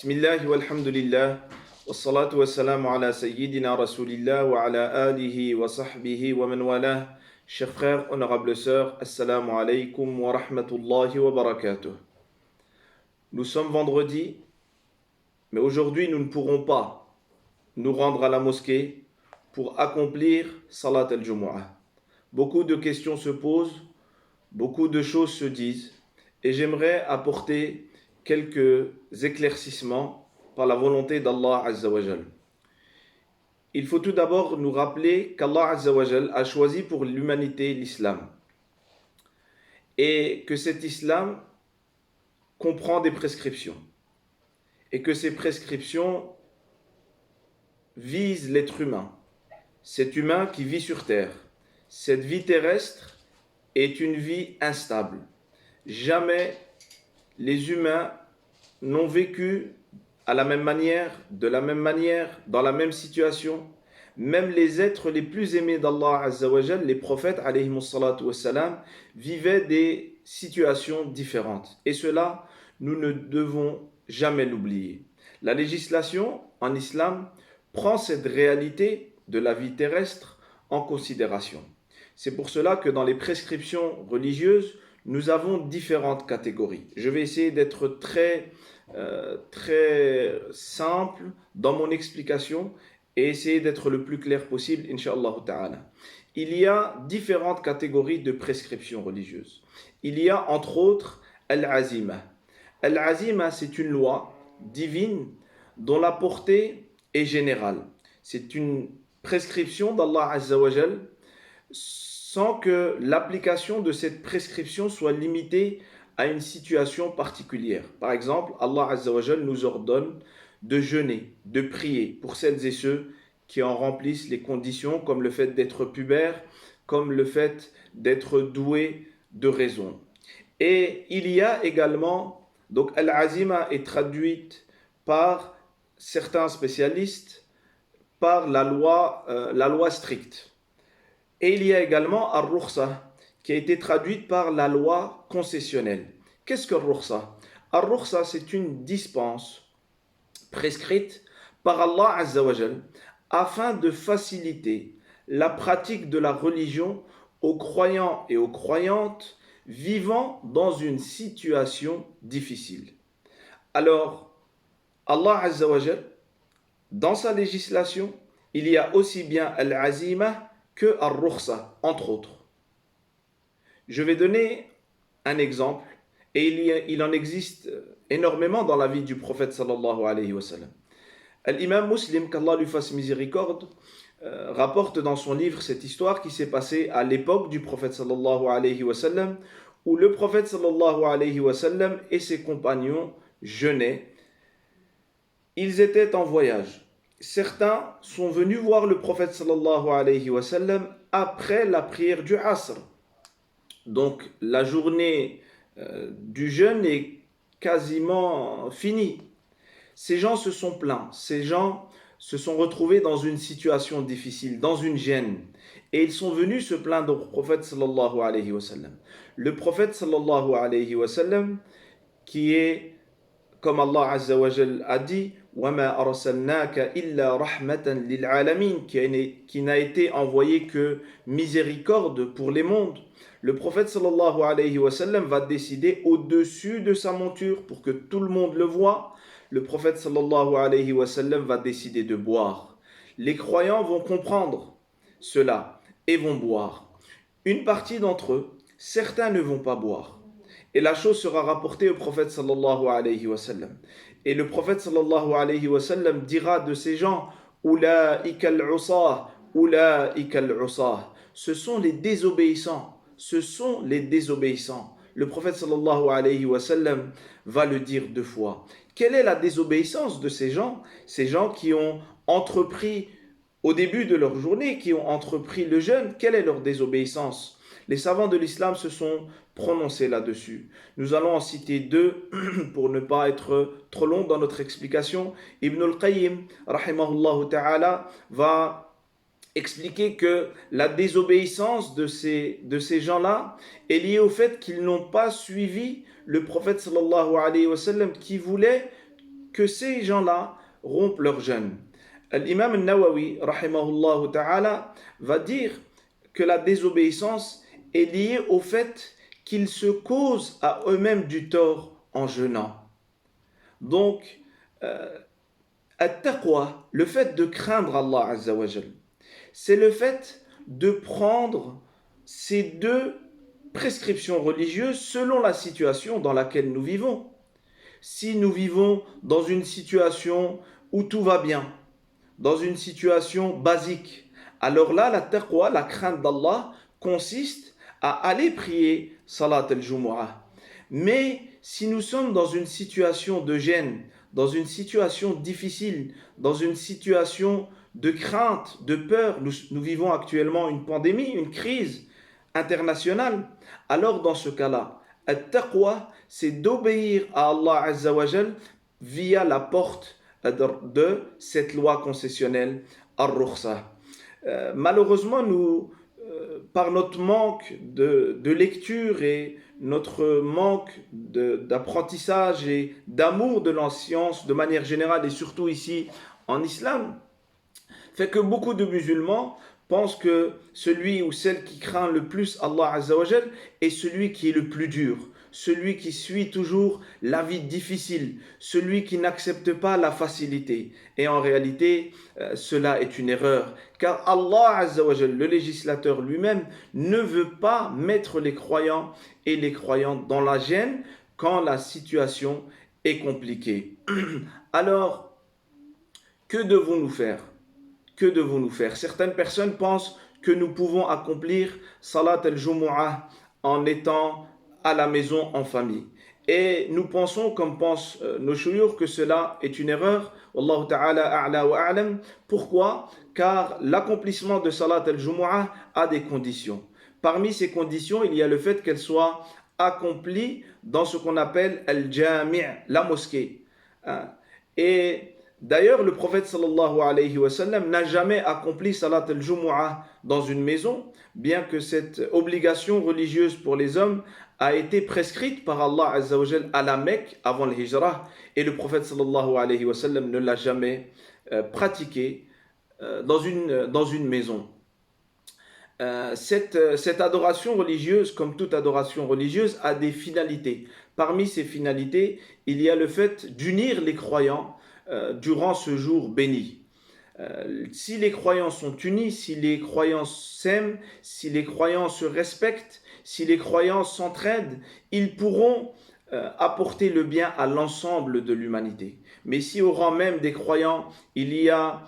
Bismillah walhamdulillah wassalatu wassalamu ala sayyidina rasulillah wa ala alihi wa sahbihi wa man walah. Chers frères, honorables sœurs, assalamu alaikum wa rahmatullahi wa barakatuh. Nous sommes vendredi, mais aujourd'hui nous ne pourrons pas nous rendre à la mosquée pour accomplir Salat al-Jumu'ah. Beaucoup de questions se posent, beaucoup de choses se disent, et j'aimerais apporter quelques éclaircissements par la volonté d'Allah Azza wa Jal. Il faut tout d'abord nous rappeler qu'Allah Azza wa Jal a choisi pour l'humanité l'islam, et que cet islam comprend des prescriptions, et que ces prescriptions visent l'être humain, cet humain qui vit sur terre. Cette vie terrestre est une vie instable. Jamais les humains n'ont vécu à la même manière, de la même manière, dans la même situation. Même les êtres les plus aimés d'Allah Azza wa Jal, les prophètes alayhimus salatu wassalam, vivaient des situations différentes. Et cela, nous ne devons jamais l'oublier. La législation en islam prend cette réalité de la vie terrestre en considération. C'est pour cela que dans les prescriptions religieuses, nous avons différentes catégories. Je vais essayer d'être très simple dans mon explication et essayer d'être le plus clair possible, Inch'Allah ta'ala. Il y a différentes catégories de prescriptions religieuses. Il y a entre autres Al-Azima. Al-Azima, c'est une loi divine dont la portée est générale. C'est une prescription d'Allah Azza wa Jal sans que l'application de cette prescription soit limitée à une situation particulière. Par exemple, Allah Azza wa Jal nous ordonne de jeûner, de prier pour celles et ceux qui en remplissent les conditions, comme le fait d'être pubère, comme le fait d'être doué de raison. Et il y a également, donc Al-Azima est traduite par certains spécialistes par la loi stricte. Et il y a également Ar-Rukhsa, qui a été traduite par la loi concessionnelle. Qu'est-ce que Ar-Rukhsa? Ar-Rukhsa, c'est une dispense prescrite par Allah Azza wa Jal afin de faciliter la pratique de la religion aux croyants et aux croyantes vivant dans une situation difficile. Alors, Allah Azza wa Jal, dans sa législation, il y a aussi bien Al-Azima que Ar-Rukhsa, entre autres. Je vais donner un exemple, et il en existe énormément dans la vie du prophète sallallahu alayhi wa sallam. L'imam Muslim, qu'Allah lui fasse miséricorde, rapporte dans son livre cette histoire qui s'est passée à l'époque du prophète sallallahu alayhi wa sallam, où le prophète sallallahu alayhi wa sallam et ses compagnons jeûnaient. Ils étaient en voyage. Certains sont venus voir le prophète sallallahu alayhi wa sallam après la prière du Asr. Donc la journée du jeûne est quasiment finie. Ces gens se sont plaints, ces gens se sont retrouvés dans une situation difficile, dans une gêne. Et ils sont venus se plaindre au prophète sallallahu alayhi wa sallam. Le prophète sallallahu alayhi wa sallam, qui est, comme Allah Azza wa Jal a dit, وَمَا أَرْسَلْنَاكَ إِلَّا رَحْمَةً لِلْعَالَمِينَ, qui n'a été envoyé que miséricorde pour les mondes. Le prophète sallallahu alayhi wa sallam va décider au-dessus de sa monture pour que tout le monde le voit. Le prophète sallallahu alayhi wa sallam va décider de boire. Les croyants vont comprendre cela et vont boire. Une partie d'entre eux, certains ne vont pas boire. Et la chose sera rapportée au prophète sallallahu alayhi wa sallam. Et le prophète sallallahu alayhi wa sallam dira de ces gens, Ulaika al-usah, ulaika al-usah. Ce sont les désobéissants, ce sont les désobéissants. Le prophète sallallahu alayhi wa sallam va le dire 2 fois. Quelle est la désobéissance de ces gens? Ces gens qui ont entrepris au début de leur journée, qui ont entrepris le jeûne, quelle est leur désobéissance? Les savants de l'islam se sont prononcés là-dessus. Nous allons en citer 2 pour ne pas être trop long dans notre explication. Ibn al-Qayyim, rahimahullah ta'ala, va expliquer que la désobéissance de ces gens-là est liée au fait qu'ils n'ont pas suivi le prophète sallallahu alayhi wa sallam qui voulait que ces gens-là rompent leur jeûne. L'imam al-Nawawi, rahimahullah ta'ala, va dire que la désobéissance est liée au fait qu'ils se causent à eux-mêmes du tort en jeûnant. Donc, at-taqwa, le fait de craindre Allah Azza wa Jal, c'est le fait de prendre ces deux prescriptions religieuses selon la situation dans laquelle nous vivons. Si nous vivons dans une situation où tout va bien, dans une situation basique, alors là, la taqwa, la crainte d'Allah, consiste à aller prier Salat al-Jumu'ah. Mais si nous sommes dans une situation de gêne, dans une situation difficile, dans une situation de crainte, de peur, nous vivons actuellement une pandémie, une crise internationale, alors dans ce cas-là, at-taqwa, c'est d'obéir à Allah Azza wa Jal via la porte de cette loi concessionnelle, Ar-Rukhsa. Malheureusement, nous, par notre manque de lecture et notre manque d'apprentissage et d'amour de la science de manière générale et surtout ici en islam, fait que beaucoup de musulmans pensent que celui ou celle qui craint le plus Allah Azza wa Jal est celui qui est le plus dur, celui qui suit toujours la vie difficile, celui qui n'accepte pas la facilité. Et en réalité, cela est une erreur, car Allah Azza wa Jal, le législateur lui-même, ne veut pas mettre les croyants et les croyantes dans la gêne quand la situation est compliquée. Alors, que devons-nous faire? Que devons-nous faire? Certaines personnes pensent que nous pouvons accomplir Salat al-Jumu'ah en étant à la maison en famille. Et nous pensons, comme pensent nos shuyukh, que cela est une erreur. Wallahu ta'ala a'la wa a'lam. Pourquoi? Car l'accomplissement de Salat al-Jumu'ah a des conditions. Parmi ces conditions, il y a le fait qu'elle soit accomplie dans ce qu'on appelle al-Jami', la mosquée. Et d'ailleurs, le prophète sallallahu alayhi wa sallam n'a jamais accompli Salat al-Jumu'ah dans une maison, bien que cette obligation religieuse pour les hommes a été prescrite par Allah Azza wa Jal à la Mecque avant le Hijrah, et le prophète sallallahu alayhi wa sallam ne l'a jamais pratiqué dans une maison. Cette adoration religieuse, comme toute adoration religieuse, a des finalités. Parmi ces finalités, il y a le fait d'unir les croyants durant ce jour béni. Si les croyants sont unis, si les croyants s'aiment, si les croyants se respectent, si les croyants s'entraident, ils pourront apporter le bien à l'ensemble de l'humanité. Mais si au rang même des croyants, il y a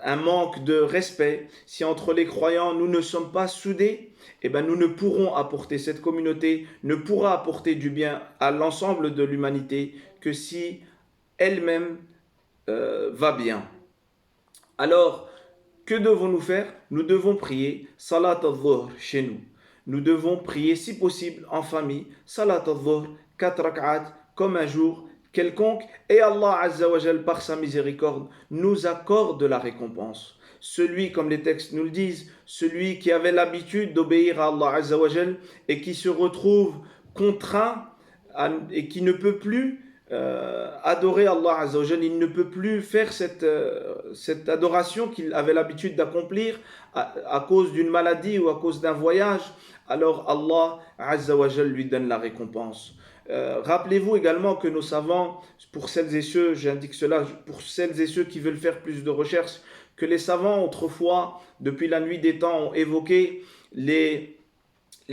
un manque de respect, si entre les croyants nous ne sommes pas soudés, eh ben nous ne pourrons apporter, cette communauté ne pourra apporter du bien à l'ensemble de l'humanité que si elle-même va bien. Alors, que devons-nous faire? Nous devons prier Salat al-Dhuhr chez nous. Nous devons prier si possible en famille, Salat al-Dhuhr, 4 rak'at, comme un jour quelconque, et Allah Azza wa Jal, par sa miséricorde, nous accorde la récompense. Celui, comme les textes nous le disent, celui qui avait l'habitude d'obéir à Allah Azza wa Jal et qui se retrouve contraint et qui ne peut plus adorer Allah Azza wa Jal, il ne peut plus faire cette adoration qu'il avait l'habitude d'accomplir à cause d'une maladie ou à cause d'un voyage, alors Allah Azza wa Jal lui donne la récompense. Rappelez-vous également que nos savants, pour celles et ceux, j'indique cela, pour celles et ceux qui veulent faire plus de recherches, que les savants autrefois, depuis la nuit des temps, ont évoqué les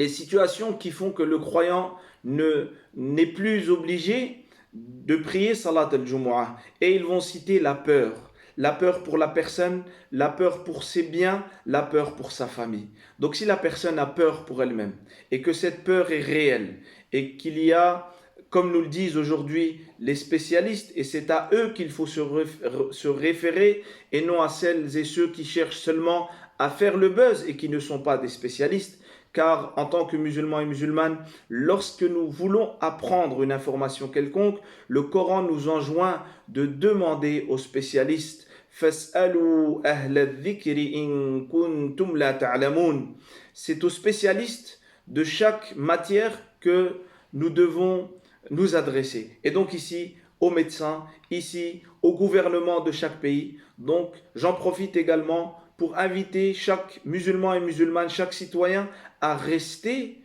situations qui font que le croyant n'est plus obligé de prier Salat al-Jumu'ah. Et ils vont citer la peur pour la personne, la peur pour ses biens, la peur pour sa famille. Donc si la personne a peur pour elle-même et que cette peur est réelle et qu'il y a, comme nous le disent aujourd'hui les spécialistes, et c'est à eux qu'il faut se référer et non à celles et ceux qui cherchent seulement à faire le buzz et qui ne sont pas des spécialistes, car en tant que musulmans et musulmanes, lorsque nous voulons apprendre une information quelconque, le Coran nous enjoint de demander aux spécialistes. فَاسْأَلُوا أَهْلَ الذِّكْرِ إِن كُنْتُمْ لَا تَعْلَمُونَ. C'est aux spécialistes de chaque matière que nous devons nous adresser. Et donc ici, aux médecins, ici, au gouvernement de chaque pays. Donc, j'en profite également pour inviter chaque musulman et musulmane, chaque citoyen à rester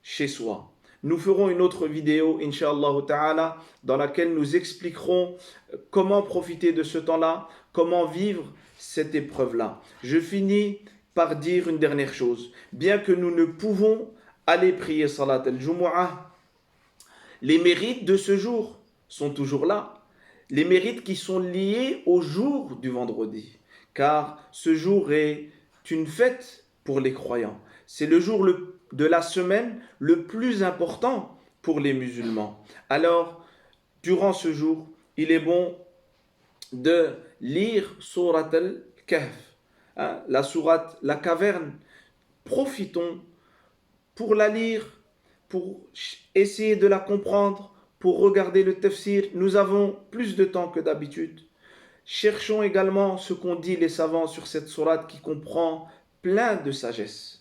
chez soi. Nous ferons une autre vidéo, Inch'Allah Ta'ala, dans laquelle nous expliquerons comment profiter de ce temps-là, comment vivre cette épreuve-là. Je finis par dire une dernière chose. Bien que nous ne pouvons aller prier Salat al-Jumu'ah, les mérites de ce jour sont toujours là. Les mérites qui sont liés au jour du vendredi. Car ce jour est une fête pour les croyants. C'est le jour de la semaine le plus important pour les musulmans. Alors, durant ce jour, il est bon de lire Surat al-Kahf, la sourate, la caverne. Profitons pour la lire, pour essayer de la comprendre, pour regarder le tafsir. Nous avons plus de temps que d'habitude. Cherchons également ce qu'ont dit les savants sur cette sourate qui comprend plein de sagesse.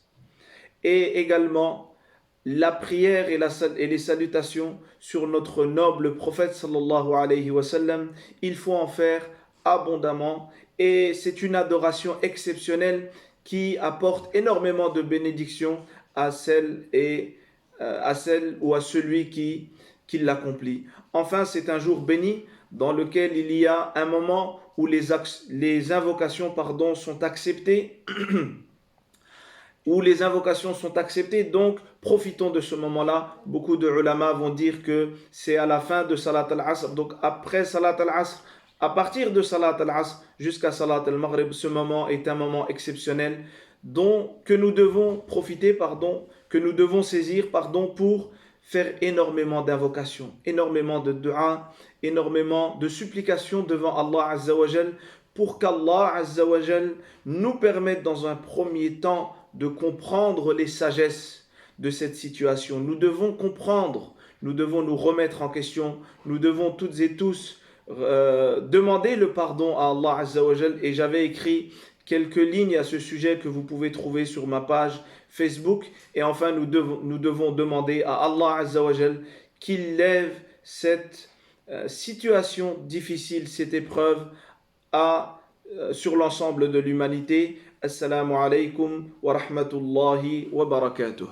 Et également la prière et les salutations sur notre noble prophète sallallahu alayhi wa sallam. Il faut en faire abondamment et c'est une adoration exceptionnelle qui apporte énormément de bénédictions à celle ou à celui qui l'accomplit. Enfin, c'est un jour béni dans lequel il y a un moment où les invocations sont acceptées, donc profitons de ce moment-là. Beaucoup de ulama vont dire que c'est à la fin de Salat al-Asr, donc après Salat al-Asr, à partir de Salat al-Asr jusqu'à Salat al-Maghrib, ce moment est un moment exceptionnel que nous devons profiter, que nous devons saisir, pour faire énormément d'invocations, énormément de dua, énormément de supplications devant Allah Azza wa Jal, pour qu'Allah Azza wa Jal nous permette dans un premier temps de comprendre les sagesses de cette situation. Nous devons comprendre, nous devons nous remettre en question, nous devons toutes et tous demander le pardon à Allah Azza wa Jal. Et j'avais écrit quelques lignes à ce sujet que vous pouvez trouver sur ma page Facebook. Et enfin, nous devons demander à Allah Azza wa Jal qu'il lève cette situation difficile, cette épreuve sur l'ensemble de l'humanité. Assalamu alaikum wa rahmatullahi wa barakatuh.